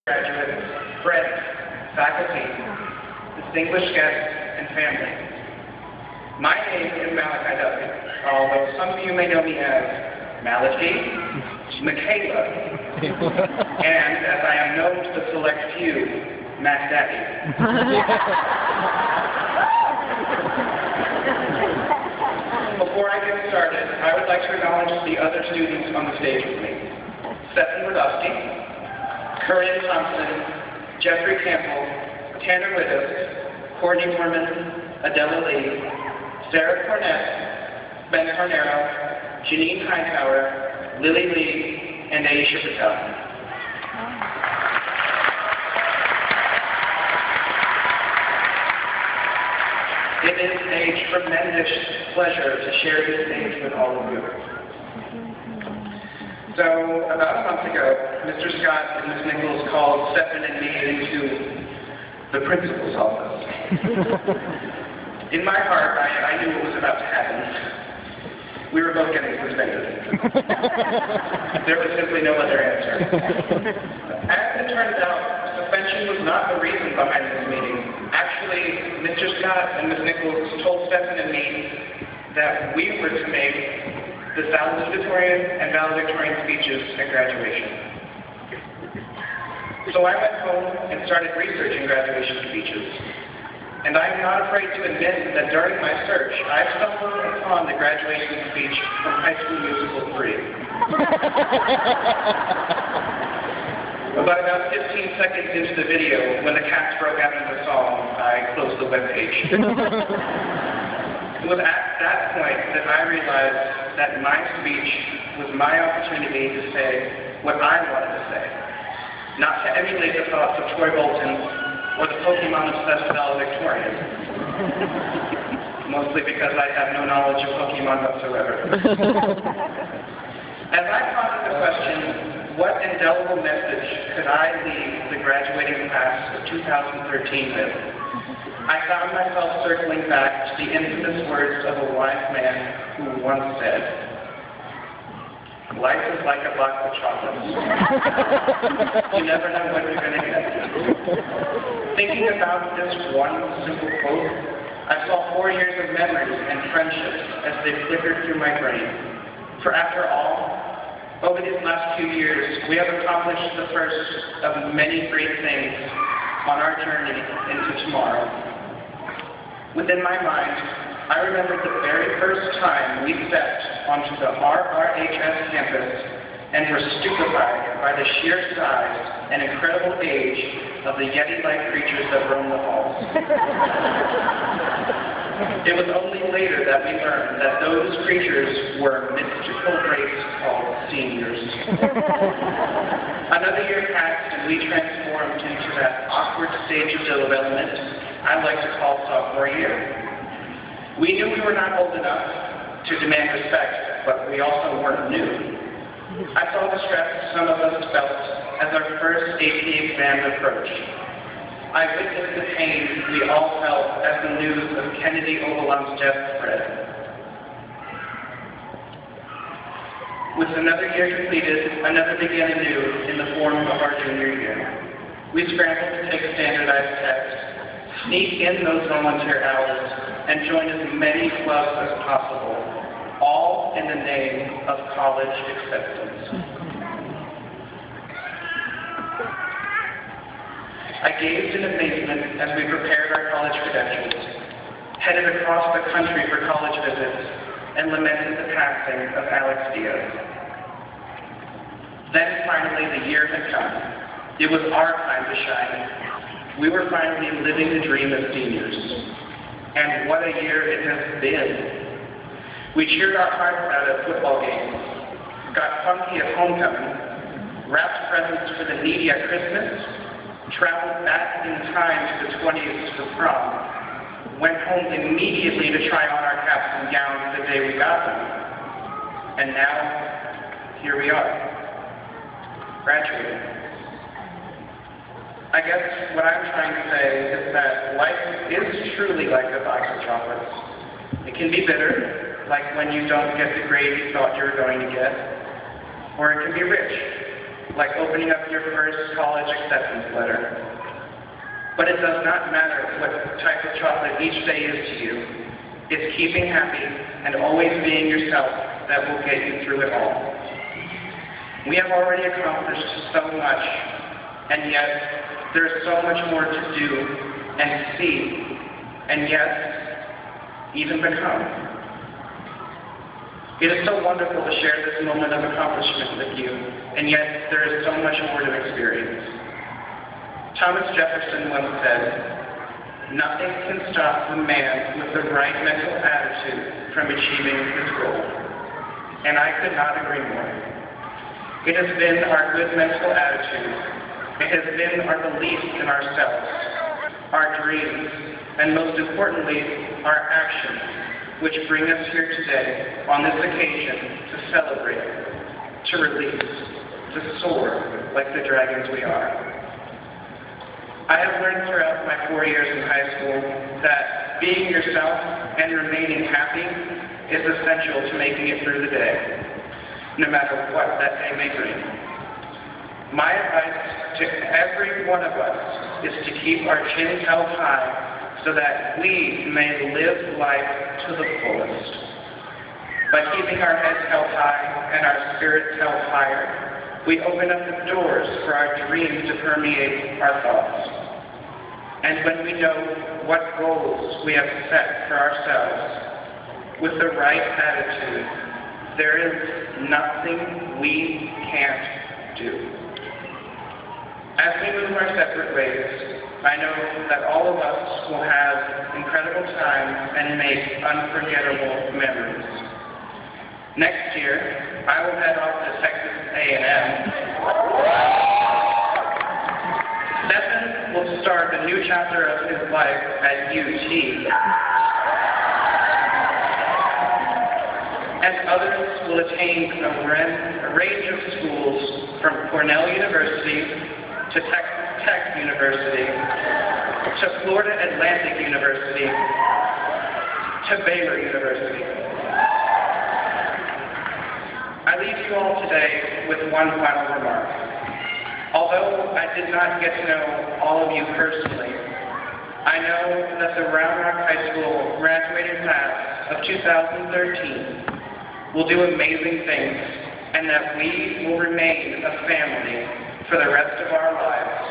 Graduates, friends, faculty, distinguished guests, and family. My name is Malachi Duffy, although some of you may know me as Malachi, Michaela, and as I am known to the select few, Mac Daddy. Before I get started, I would like to acknowledge the other students on the stage with me. Saludatorian, Corinne Thompson, Jeffrey Campbell, Tanner Widows, Courtney Mormon, Adela Lee, Sarah Cornett, Ben Carnero, Janine Hightower, Lily Lee, and Aisha Patel. It is a tremendous pleasure to share this stage with all of you. So, about a month ago, Mr. Scott and Ms. Nichols called Stephen and me into the principal's office. In my heart, I knew what was about to happen. We were both getting suspended. There was simply no other answer. As it turns out, suspension was not the reason behind this meeting. Actually, Mr. Scott and Ms. Nichols told Stephen and me that we were to make the Saludatorian and Valedictorian speeches at graduation. So I went home and started researching graduation speeches. And I am not afraid to admit that during my search, I stumbled upon the graduation speech from High School Musical 3. About 15 seconds into the video, when the cast broke out into song, I closed the webpage. It was at that point that I realized that my speech was my opportunity to say what I wanted to say, not to emulate the thoughts of Troy Bolton or the Pokemon-obsessed valedictorian, mostly because I have no knowledge of Pokemon whatsoever. As I pondered the question, what indelible message could I leave the graduating class of 2013 with? I found myself circling back to the infamous words of a wise man who once said, "Life is like a box of chocolates. You never know what you're going to get." Thinking about this one simple quote, I saw 4 years of memories and friendships as they flickered through my brain. For after all, over these last few years, we have accomplished the first of many great things on our journey into tomorrow. Within my mind, I remembered the very first time we stepped onto the RRHS campus and were stupefied by the sheer size and incredible age of the Yeti-like creatures that roam the halls. It was only later that we learned that those creatures were a mystical race called seniors. Another year passed and we transformed into that awkward stage of development I like to call sophomore year. We knew we were not old enough to demand respect, but we also weren't new. I saw the stress some of us felt as our first AP exam approached. I witnessed the pain we all felt as the news of Kennedy Obalon's death spread. With another year completed, another began anew in the form of our junior year. We scrambled to take standardized tests, sneak in those volunteer hours, and join as many clubs as possible, all in the name of college acceptance. I gazed in amazement as we prepared our college credentials, headed across the country for college visits, and lamented the passing of Alex Diaz. Then finally the year had come. It was our time to shine. We were finally living the dream as seniors. And what a year it has been. We cheered our hearts out at football games, got funky at homecoming, wrapped presents for the needy at Christmas, traveled back in time to the 20s for prom, went home immediately to try on our caps and gowns the day we got them. And now, here we are, graduating. I guess what I'm trying to say is that life is truly like a box of chocolates. It can be bitter, like when you don't get the grade you thought you were going to get, or it can be rich, like opening up your first college acceptance letter. But it does not matter what type of chocolate each day is to you. It's keeping happy and always being yourself that will get you through it all. We have already accomplished so much, and yet there is so much more to do and see, and yet even become. It is so wonderful to share this moment of accomplishment with you, and yet there is so much more to experience. Thomas Jefferson once said, "Nothing can stop a man with the right mental attitude from achieving his goal." And I could not agree more. It has been our good mental attitude, it has been our belief in ourselves, our dreams, and most importantly, our actions, which bring us here today on this occasion to celebrate, to release, to soar like the dragons we are. I have learned throughout my 4 years in high school that being yourself and remaining happy is essential to making it through the day, no matter what that day may bring. My advice to every one of us is to keep our chins held high so that we may live life to the fullest. By keeping our heads held high and our spirits held higher, we open up the doors for our dreams to permeate our thoughts. And when we know what goals we have set for ourselves, with the right attitude, there is nothing we can't do. As we move our separate ways, I know that all of us will have incredible time and make unforgettable memories. Next year, I will head off to Texas A&M. Stephen will start a new chapter of his life at UT. And others will attain a range of schools from Cornell University to Texas Tech University, to Florida Atlantic University, to Baylor University. I leave you all today with one final remark. Although I did not get to know all of you personally, I know that the Round Rock High School graduating class of 2013 will do amazing things, and that we will remain a family for the rest of our lives,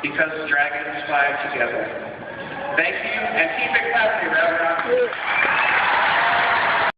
because dragons fly together. Thank you, and keep it classy, Round Rock.